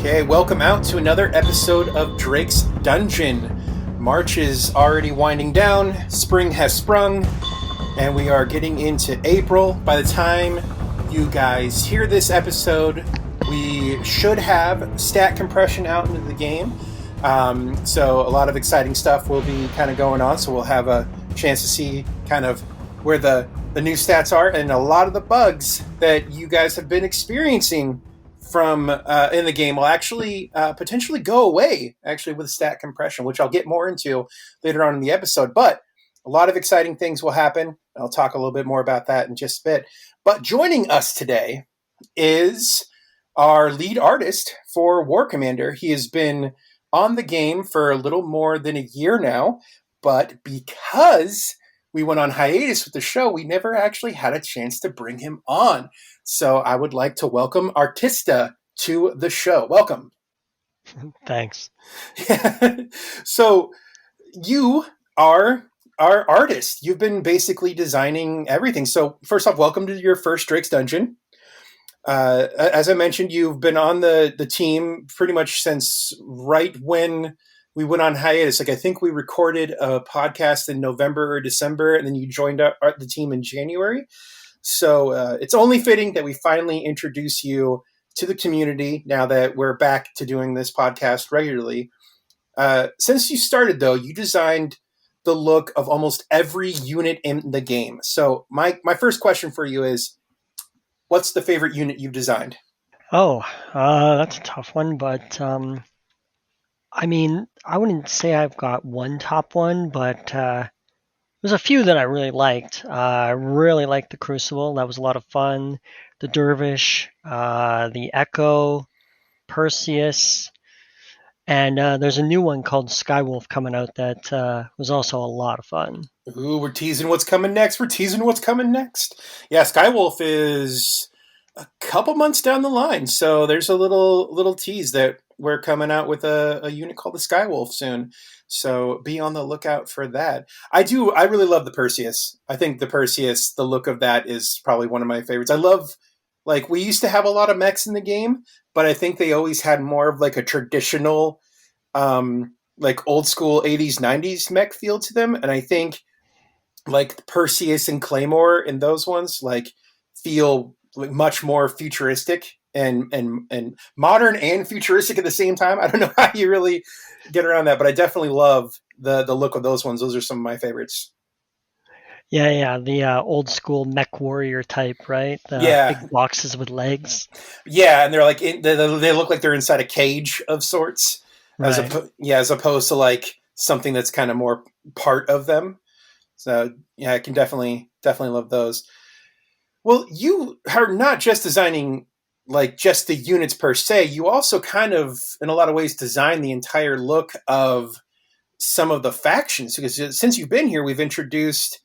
Okay, welcome out to another episode of Drake's Dungeon. March is already winding down, spring has sprung, and we are getting into April. By the time you guys hear this episode, we should have stat compression out into the game. So a lot of exciting stuff will be kind of going on, so we'll have a chance to see kind of where the new stats are, and a lot of the bugs that you guys have been experiencing from in the game will actually potentially go away, actually, with stat compression, which I'll get more into later on in the episode. But a lot of exciting things will happen. I'll talk a little bit more about that in just a bit. But joining us today is our lead artist for War Commander. He has been on the game for a little more than a year now, but because we went on hiatus with the show, we never actually had a chance to bring him on. So I would like to welcome Artysta to the show. Welcome. Thanks. So you are our artist. You've been basically designing everything. So first off, welcome to your first Drake's Dungeon. As I mentioned, you've been on the team pretty much since right when we went on hiatus. Like, I think we recorded a podcast in November or December, and then you joined the team in January. So it's only fitting that we finally introduce you to the community now that we're back to doing this podcast regularly. Since you started, though, you designed the look of almost every unit in the game. So my first question for you is, what's the favorite unit you've designed? Oh, that's a tough one, but I mean, I wouldn't say I've got one top one, but there's a few that I really liked. I really liked the Crucible. That was a lot of fun. The Dervish, the Echo, Perseus, and there's a new one called Skywolf coming out that was also a lot of fun. Ooh, we're teasing what's coming next. Yeah, Skywolf is a couple months down the line, so there's a little tease that we're coming out with a unit called the Skywolf soon. So be on the lookout for that. I really love the Perseus. I think the Perseus, the look of that is probably one of my favorites. I love, like, we used to have a lot of mechs in the game, but I think they always had more of like a traditional, like old school 80s, 90s mech feel to them. And I think like Perseus and Claymore and those ones like feel like much more futuristic and modern and futuristic at the same time. I don't know how you really get around that, but I definitely love the look of those ones. Those are some of my favorites. Yeah, the old school mech warrior type, right? Yeah. Big boxes with legs. Yeah, and they're like they look like they're inside a cage of sorts, Right. as opposed to like something that's kind of more part of them. So yeah, I can definitely love those. Well, you are not just designing like just the units per se. You also kind of, in a lot of ways, design the entire look of some of the factions. Because since you've been here, we've introduced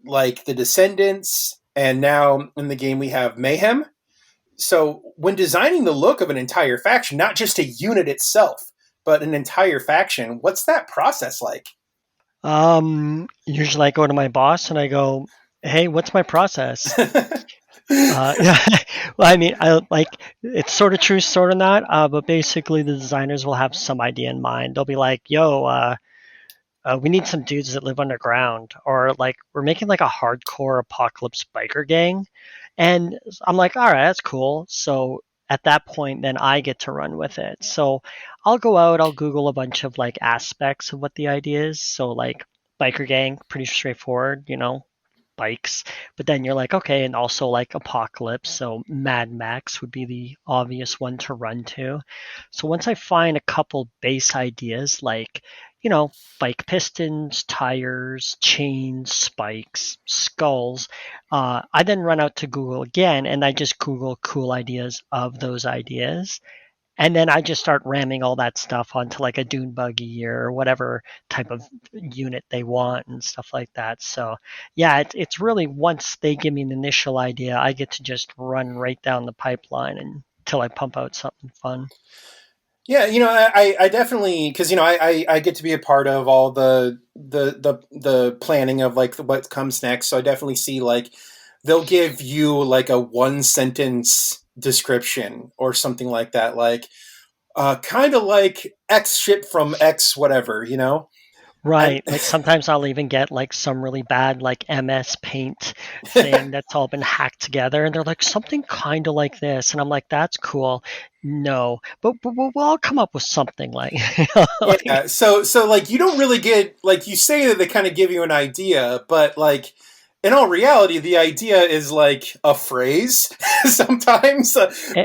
like the Descendants, and now in the game we have Mayhem. So when designing the look of an entire faction, not just a unit itself, but an entire faction, what's that process like? Usually I go to my boss and I go, "Hey, what's my process?" Yeah, well, I mean, I like it's sort of true, sort of not. But basically, the designers will have some idea in mind. They'll be like, "Yo, we need some dudes that live underground," or like, "We're making like a hardcore apocalypse biker gang," and I'm like, "All right, that's cool." So at that point, then I get to run with it. So I'll go out, I'll Google a bunch of like aspects of what the idea is. So like biker gang, pretty straightforward, bikes. But then you're like, okay, and also like apocalypse. So Mad Max would be the obvious one to run to. So once I find a couple base ideas like, bike pistons, tires, chains, spikes, skulls, I then run out to Google again and I just Google cool ideas of those ideas. And then I just start ramming all that stuff onto like a dune buggy or whatever type of unit they want and stuff like that. So yeah, it's really once they give me an initial idea, I get to just run right down the pipeline until I pump out something fun. Yeah, I definitely, because I get to be a part of all the planning of like what comes next. So I definitely see like they'll give you like a one sentence description or something like that. Like kind of like X ship from X whatever, you know? And Right. Like sometimes I'll even get like some really bad like MS Paint thing that's all been hacked together, and they're like something kind of like this, and I'm like, that's cool. No, but we'll all come up with something like, like yeah, so like you don't really get like you say that they kind of give you an idea, but like in all reality, the idea is like a phrase sometimes,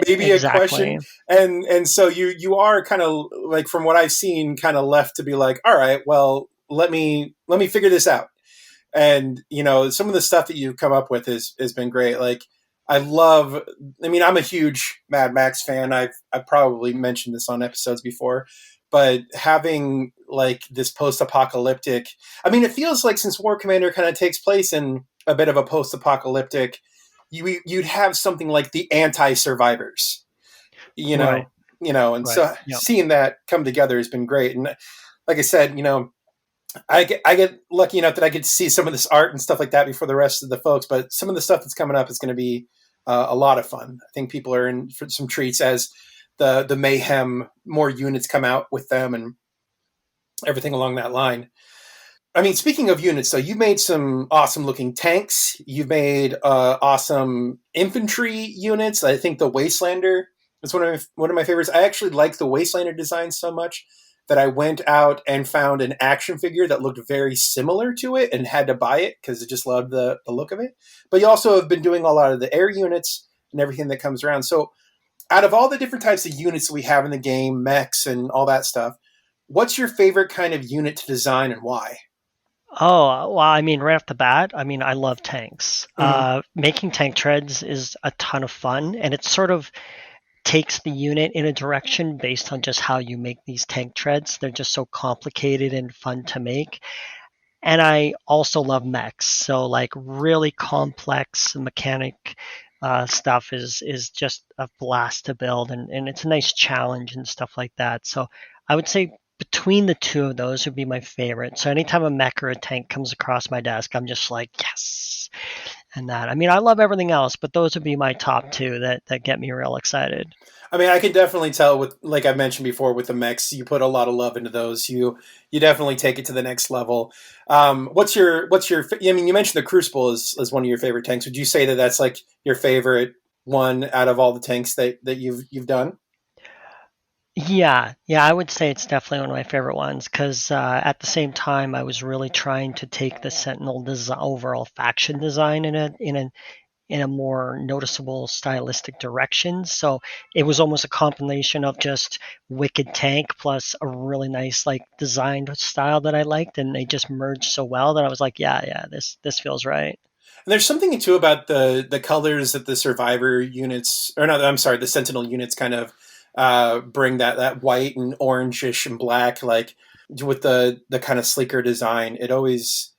maybe a exactly. question, and so you are kind of like from what I've seen, kind of left to be like, all right, well let me figure this out. And you know some of the stuff that you've come up with has been great. Like I love, I mean I'm a huge Mad Max fan. I've probably mentioned this on episodes before, but having like this post-apocalyptic, I mean it feels like since War Commander kind of takes place in a bit of a post-apocalyptic, you'd have something like the anti-survivors, you Right. know, and Right. so Yep. seeing that come together has been great. And like I said, I get lucky enough that I get to see some of this art and stuff like that before the rest of the folks. But some of the stuff that's coming up is going to be a lot of fun. I think people are in for some treats as the mayhem more units come out with them and everything along that line. I mean, speaking of units, so you've made some awesome looking tanks. You've made awesome infantry units. I think the Wastelander is one of my favorites. I actually like the Wastelander design so much that I went out and found an action figure that looked very similar to it and had to buy it because I just loved the look of it. But you also have been doing a lot of the air units and everything that comes around. So out of all the different types of units that we have in the game, mechs and all that stuff, what's your favorite kind of unit to design and why? Oh, well, I mean, right off the bat, I mean, I love tanks. Mm-hmm. Making tank treads is a ton of fun, and it sort of takes the unit in a direction based on just how you make these tank treads. They're just so complicated and fun to make. And I also love mechs. So like really complex mechanic stuff is just a blast to build, and it's a nice challenge and stuff like that. So I would say between the two of those would be my favorite. So anytime a mech or a tank comes across my desk, I'm just like, yes. And that. I mean, I love everything else, but those would be my top two that get me real excited. I mean, I can definitely tell with, like I mentioned before, with the mechs, you put a lot of love into those. You definitely take it to the next level. What's your? I mean, you mentioned the Crucible is one of your favorite tanks. Would you say that that's like your favorite one out of all the tanks that you've done? Yeah, yeah, I would say it's definitely one of my favorite ones because at the same time, I was really trying to take the Sentinel overall faction design in a more noticeable stylistic direction. So it was almost a combination of just wicked tank plus a really nice like designed style that I liked, and they just merged so well that I was like, yeah, yeah, this feels right. And there's something too about the colors that the Survivor units, or no, I'm sorry, the Sentinel units kind of bring that white and orangish and black, like with the kind of sleeker design. It always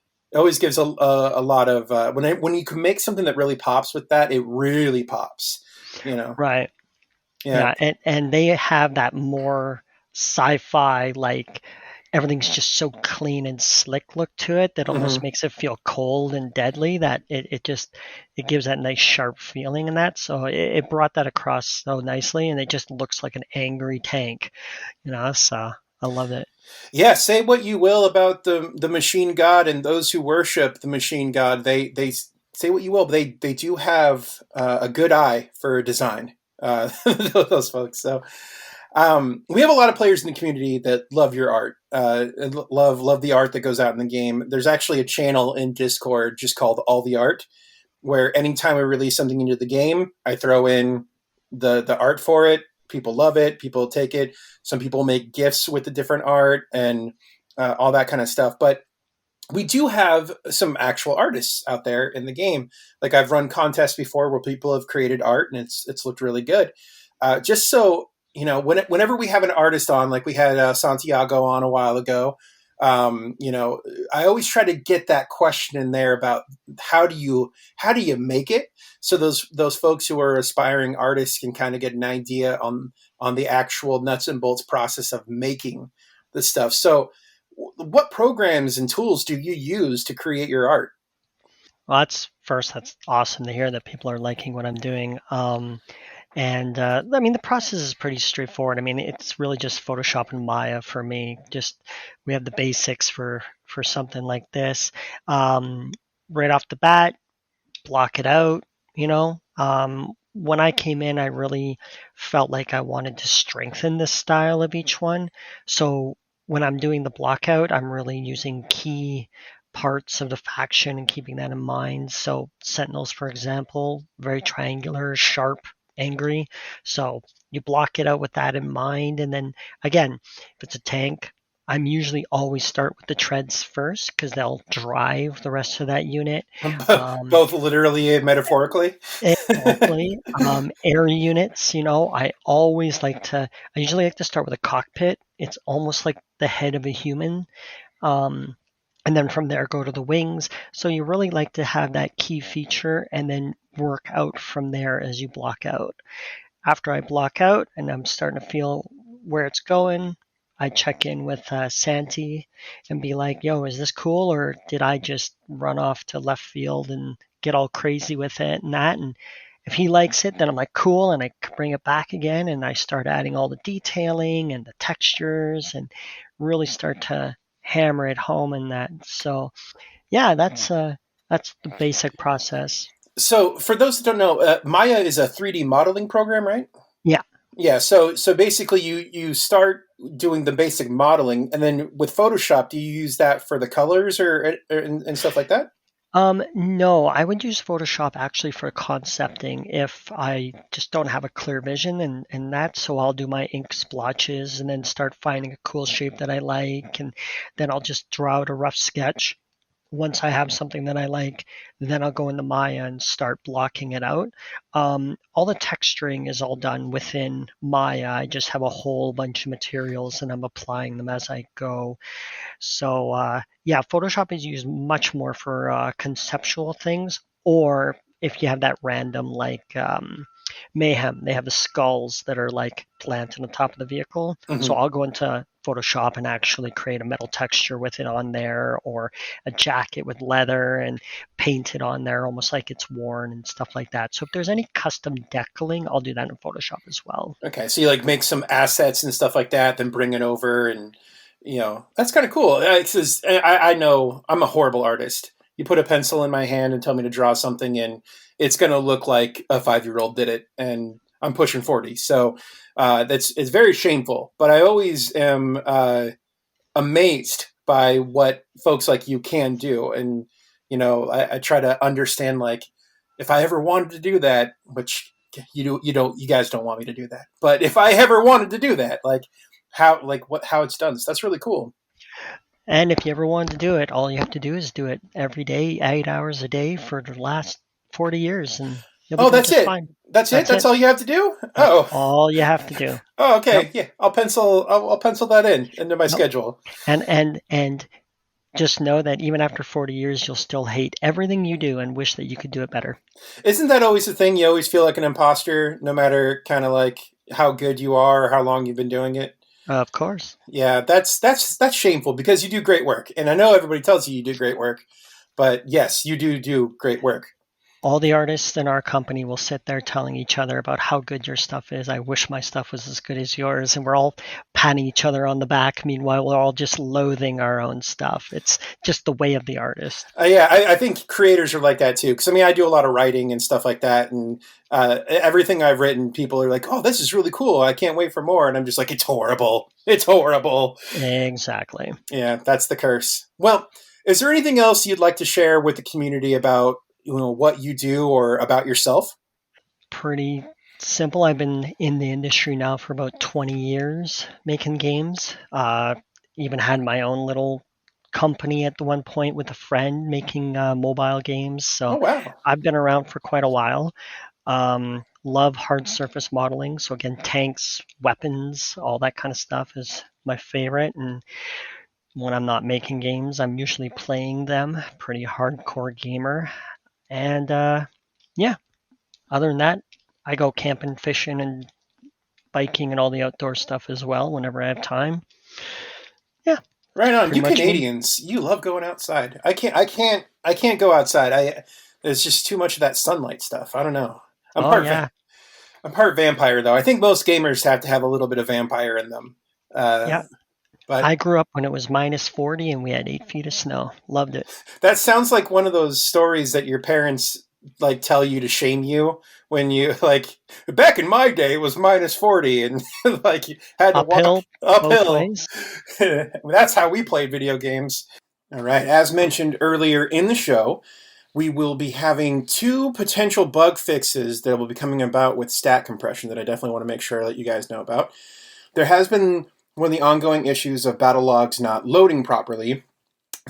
gives a lot of when you can make something that really pops with that, it really pops. You know, Right. yeah. Yeah, and they have that more sci-fi like everything's just so clean and slick look to it that almost Hmm. makes it feel cold and deadly that it gives that nice sharp feeling in that. So it brought that across so nicely, and it just looks like an angry tank, so I love it. Yeah, say what you will about the machine god and those who worship the machine god. They say what you will, but they do have a good eye for design. Those folks. So we have a lot of players in the community that love your art, and love the art that goes out in the game. There's actually a channel in Discord just called All the Art, where anytime we release something into the game, I throw in the art for it. People love it. People take it. Some people make gifts with the different art and all that kind of stuff. But we do have some actual artists out there in the game. Like I've run contests before where people have created art and it's looked really good. Just so whenever we have an artist on, like we had Santiago on a while ago, you know, I always try to get that question in there about how do you make it, so those folks who are aspiring artists can kind of get an idea on the actual nuts and bolts process of making the stuff. So what programs and tools do you use to create your art? Well, that's awesome to hear that people are liking what I'm doing. And I mean, the process is pretty straightforward. I mean, it's really just Photoshop and Maya for me. Just we have the basics for something like this. Um, right off the bat, block it out. When I came in, I really felt like I wanted to strengthen the style of each one. So when I'm doing the block out, I'm really using key parts of the faction and keeping that in mind. So Sentinels, for example, very triangular, sharp, angry. So you block it out with that in mind. And then again, if it's a tank, I'm usually always start with the treads first because they'll drive the rest of that unit. Um, Both literally and metaphorically. Exactly. Air units, I usually like to start with a cockpit. It's almost like the head of a human. Um, and then from there go to the wings. So you really like to have that key feature and then work out from there as you block out. After I block out and I'm starting to feel where it's going, I check in with Santi and be like, yo, is this cool? Or did I just run off to left field and get all crazy with it and that? And if he likes it, then I'm like, cool. And I bring it back again and I start adding all the detailing and the textures and really start to hammer it home in that. So yeah, that's the basic process. So, for those that don't know, Maya is a 3D modeling program, right? Yeah. Yeah. So basically, you start doing the basic modeling, and then with Photoshop, do you use that for the colors and stuff like that? No, I would use Photoshop actually for concepting if I just don't have a clear vision and that. So I'll do my ink splotches and then start finding a cool shape that I like. And then I'll just draw out a rough sketch. Once I have something that I like, then I'll go into Maya and start blocking it out. All the texturing is all done within Maya. I just have a whole bunch of materials and I'm applying them as I go. So yeah, Photoshop is used much more for conceptual things, or if you have that random like Mayhem, they have the skulls that are like plant on the top of the vehicle. So Hmm. I'll go into Photoshop and actually create a metal texture with it on there, or a jacket with leather and paint it on there almost like it's worn and stuff like that. So if there's any custom decaling, I'll do that in Photoshop as well. Okay, so you like make some assets and stuff like that, then bring it over, and that's kind of cool. I know I'm a horrible artist. You put a pencil in my hand and tell me to draw something, and it's going to look like a 5 year old did it, and I'm pushing 40, so it's very shameful. But I always am amazed by what folks like you can do, and I try to understand, like, if I ever wanted to do that, which you guys don't want me to do that, but if I ever wanted to do that, like how it's done, so that's really cool. And if you ever wanted to do it, all you have to do is do it every day, 8 hours a day for the last 40 years, and you'll be Oh, doing that's just it. fine. That's it. That's That's it. all you have to do. That's Oh, all you have to do. oh, Yep. okay. Yeah, I'll pencil that in into my Yep. schedule. And just know that even after 40 years, you'll still hate everything you do and wish that you could do it better. Isn't that always the thing? You always feel like an imposter, no matter kind of like how good you are or how long you've been doing it. Of course. Yeah, that's shameful because you do great work, and I know everybody tells you you do great work, but yes, you do great work. All the artists in our company will sit there telling each other about how good your stuff is. I wish my stuff was as good as yours. And we're all patting each other on the back. Meanwhile, we're all just loathing our own stuff. It's just the way of the artist. Yeah, I think creators are like that too. Because I mean, I do a lot of writing and stuff like that, and everything I've written, people are like, "Oh, this is really cool! I can't wait for more." And I'm just like, "It's horrible! It's horrible!" Exactly. Yeah, that's the curse. Well, is there anything else you'd like to share with the community about what you do or about yourself? Pretty simple. I've been in the industry now for about 20 years making games. Even had my own little company at the one point with a friend making mobile games. Oh So wow! I've been around for quite a while. Love hard surface modeling. So again, tanks, weapons, all that kind of stuff is my favorite. And when I'm not making games, I'm usually playing them. Pretty hardcore gamer. And yeah, other than that, I go camping, fishing, and biking and all the outdoor stuff as well whenever I have time. Yeah, Right it's on. pretty You much me. Canadians, you love going outside. I can't go outside. It's just too much of that sunlight stuff. I don't know. I'm Oh part. yeah, I'm part vampire, though. I think most gamers have to have a little bit of vampire in them. Yeah. But I grew up when it was -40 and we had 8 feet of snow. Loved it. that sounds like one of those stories that your parents like tell you to shame you when you like back in my day it was -40 and like you had to walk Uphill, both uphill. ways. That's how we played video games. All right, as mentioned earlier in the show, we will be having 2 potential bug fixes that will be coming about with stat compression that I definitely want to make sure that you guys know about. There has been one of the ongoing issues of battle logs not loading properly.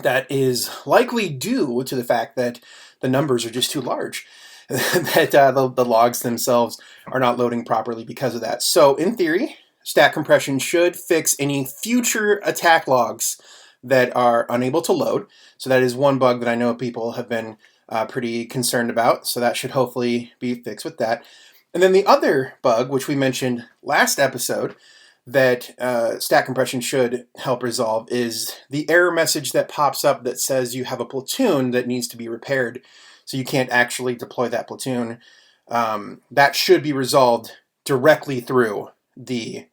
That is likely due to the fact that the numbers are just too large. that the logs themselves are not loading properly because of that. So, in theory, stat compression should fix any future attack logs that are unable to load. So that is one bug that I know people have been pretty concerned about. So that should hopefully be fixed with that. And then the other bug, which we mentioned last episode, that stat compression should help resolve is the error message that pops up that says you have a platoon that needs to be repaired, so you can't actually deploy that platoon. That should be resolved directly through the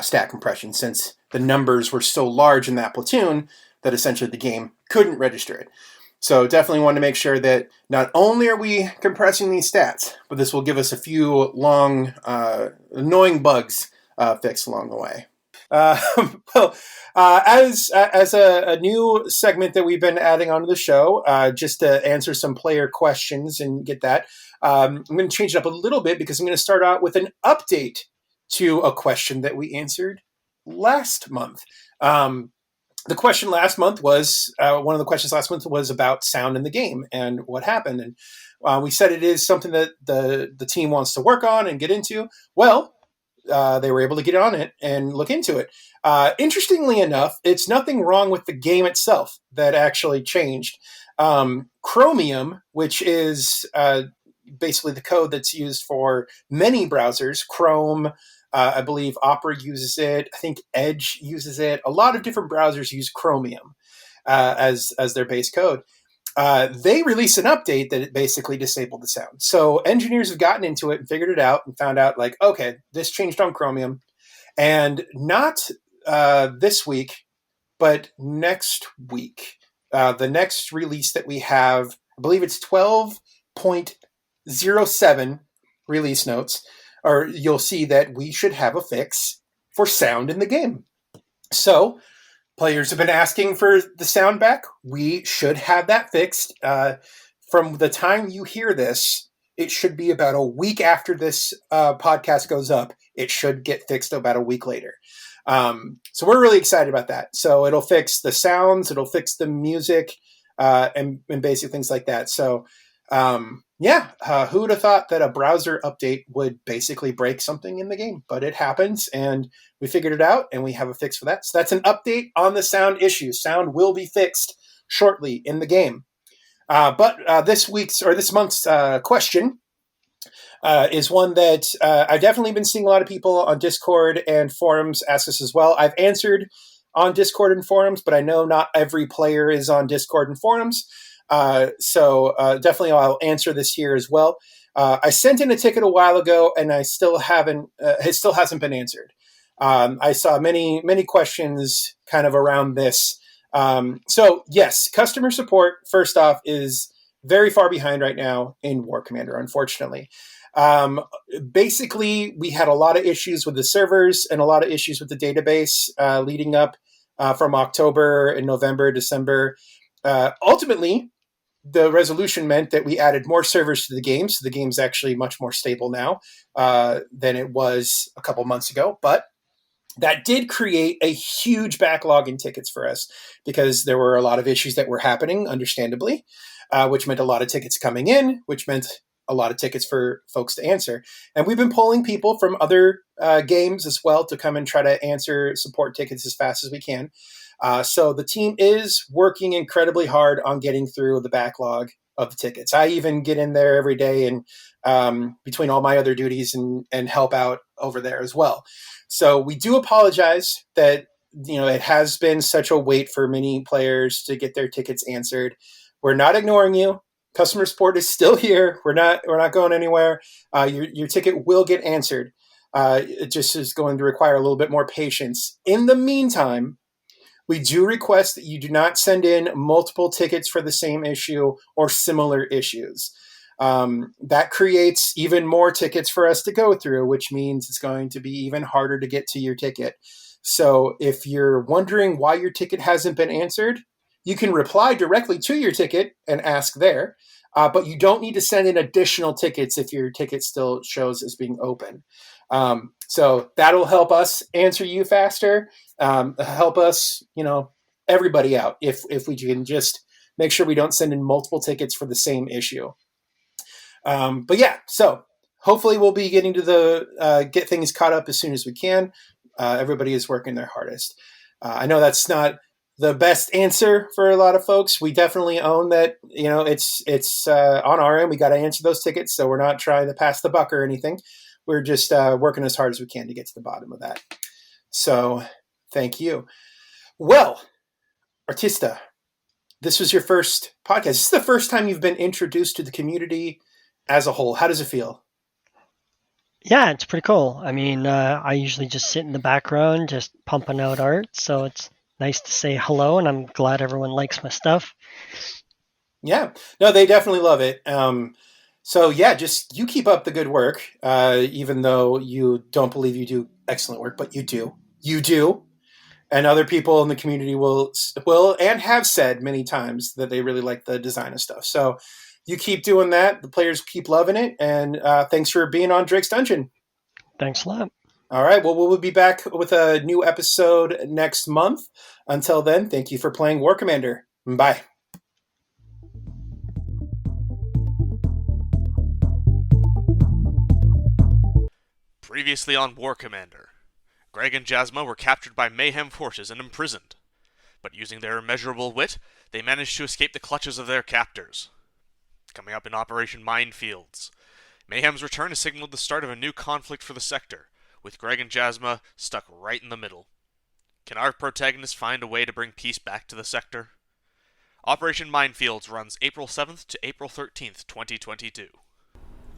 stat compression, since the numbers were so large in that platoon that essentially the game couldn't register it. So definitely want to make sure that not only are we compressing these stats, but this will give us a few long, annoying bugs fixed along the way. Well, as a new segment that we've been adding onto the show, just to answer some player questions and get that, I'm going to change it up a little bit because I'm going to start out with an update to a question that we answered last month. The question last month was one of the questions last month was about sound in the game and what happened, and we said it is something that the team wants to work on and get into. Well, they were able to get on it and look into it. Interestingly enough, it's nothing wrong with the game itself that actually changed. Chromium, which is basically the code that's used for many browsers, Chrome, I believe Opera uses it, I think Edge uses it. A lot of different browsers use Chromium as their base code. They released an update that it basically disabled the sound. So engineers have gotten into it and figured it out and found out, like, okay, this changed on Chromium. And not this week, but next week. The next release that we have, I believe it's 12.07 release notes, or you'll see that we should have a fix for sound in the game. So players have been asking for the sound back. We should have that fixed. From the time you hear this, it should be about a week after this podcast goes up. It should get fixed about a week later. So we're really excited about that. So it'll fix the sounds, it'll fix the music, and basic things like that. So who would have thought that a browser update would basically break something in the game? But it happens, and we figured it out, and we have a fix for that. So that's an update on the sound issue. Sound will be fixed shortly in the game. But this month's question is one that I've definitely been seeing a lot of people on Discord and forums ask us as well. I've answered on Discord and forums, but I know not every player is on Discord and forums. So definitely I'll answer this here as well. I sent in a ticket a while ago, and it still hasn't been answered. I saw many questions kind of around this. So yes, customer support, first off, is very far behind right now in War Commander, unfortunately. Basically, we had a lot of issues with the servers and a lot of issues with the database leading up from October and November, December. Ultimately, the resolution meant that we added more servers to the game, so the game's actually much more stable now than it was a couple months ago. But that did create a huge backlog in tickets for us because there were a lot of issues that were happening, understandably, which meant a lot of tickets coming in, which meant a lot of tickets for folks to answer. And we've been pulling people from other games as well to come and try to answer support tickets as fast as we can. So the team is working incredibly hard on getting through the backlog of the tickets. I even get in there every day and between all my other duties and help out over there as well. So we do apologize that it has been such a wait for many players to get their tickets answered. We're not ignoring you. Customer support is still here. We're not going anywhere. Your ticket will get answered. It just is going to require a little bit more patience. In the meantime, we do request that you do not send in multiple tickets for the same issue or similar issues. That creates even more tickets for us to go through, which means it's going to be even harder to get to your ticket. So if you're wondering why your ticket hasn't been answered, you can reply directly to your ticket and ask there. But you don't need to send in additional tickets if your ticket still shows as being open. So that'll help us answer you faster, help us, everybody out if we can just make sure we don't send in multiple tickets for the same issue. But yeah, so hopefully we'll be getting to get things caught up as soon as we can. Everybody is working their hardest. I know that's not the best answer for a lot of folks. We definitely own that, it's on our end. We got to answer those tickets. So we're not trying to pass the buck or anything. We're just working as hard as we can to get to the bottom of that. So thank you. Well, Artysta, this was your first podcast. This is the first time you've been introduced to the community as a whole. How does it feel? Yeah, it's pretty cool. I mean, I usually just sit in the background, just pumping out art. So it's nice to say hello, and I'm glad everyone likes my stuff. Yeah, no, they definitely love it. So yeah, just you keep up the good work, even though you don't believe you do excellent work, but you do. You do. And other people in the community will and have said many times that they really like the design of stuff. So you keep doing that. The players keep loving it. And thanks for being on Drake's Dungeon. Thanks a lot. All right. Well, we'll be back with a new episode next month. Until then, thank you for playing War Commander. Bye. Previously on War Commander, Greg and Jasma were captured by Mayhem forces and imprisoned. But using their immeasurable wit, they managed to escape the clutches of their captors. Coming up in Operation Minefields, Mayhem's return has signaled the start of a new conflict for the sector, with Greg and Jasma stuck right in the middle. Can our protagonists find a way to bring peace back to the sector? Operation Minefields runs April 7th to April 13th, 2022.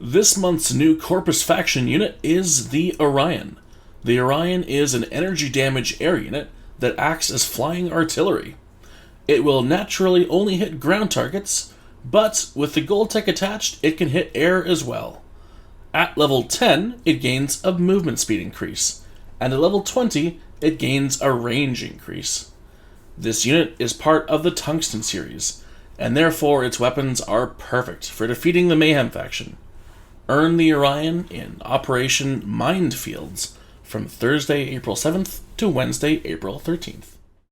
This month's new Corpus faction unit is the Orion. The Orion is an energy damage air unit that acts as flying artillery. It will naturally only hit ground targets, but with the gold tech attached, it can hit air as well. At level 10, it gains a movement speed increase, and at level 20, it gains a range increase. This unit is part of the Tungsten series, and therefore its weapons are perfect for defeating the Mayhem faction. Earn the Orion in Operation Minefields from Thursday, April 7th to Wednesday, April 13th.